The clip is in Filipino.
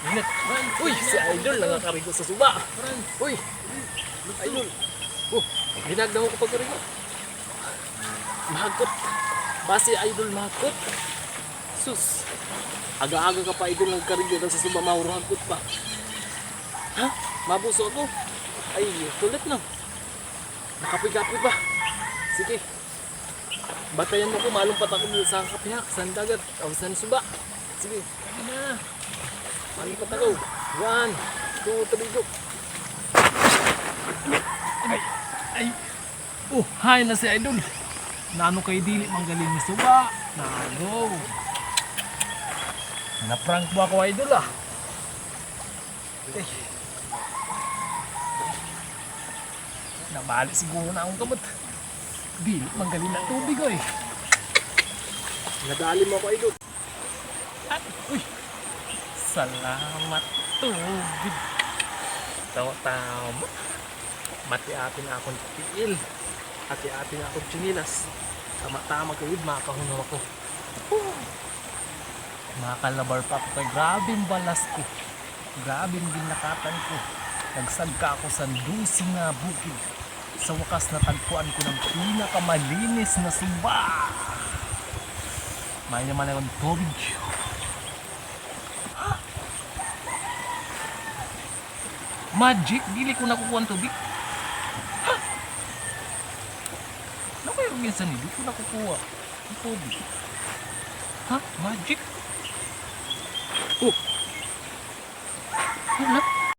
Init. Uy, si Idol nakakarigo sa suba. Uy, Idol. Oh, ginagdaw ko pagkarigo. Mahagkot. Base Idol mahagkot. Sus. Aga-aga ka pa Idol nagkarigo sa suba, mahuragkot pa. Ha? Mabuso ako. Ay, tulit na. Nakapi-kapi pa. Sige. Batayan mo ko, malumpat ako sa kapiyak, sa dagat, o sa suba. Sige, sige na. Malumpat ako. 1, 2, 3, go. Ay. Oh, hi na si Idol. Nano kay dili manggaling ni suba. Nano. Na-prank mo ako Idol ah. Okay. Nabalik siguro na akong kamot. Dili manggaling na tubig oy. Nadali mo ako Idol. At, uy. Salamat tubig. Tawa-tawa mo. Mati-atin akong tiil. Ati-atin akong chinilas. Tama-tama kayod, makahunaw ako. Makalabar pa ako kay grabing balas ko. Grabing binakatan ko. Nagsagka ako sa dusing na bukid. Sa wakas natagpuan ko ng pinakamalinis na suba. May naman akong tubig. Magic, dili ko nakukuha ang tubig. Ha? Ano kayo minsan hindi ko nakukuha ang tubig? Ha? Magic? Oh! Ano?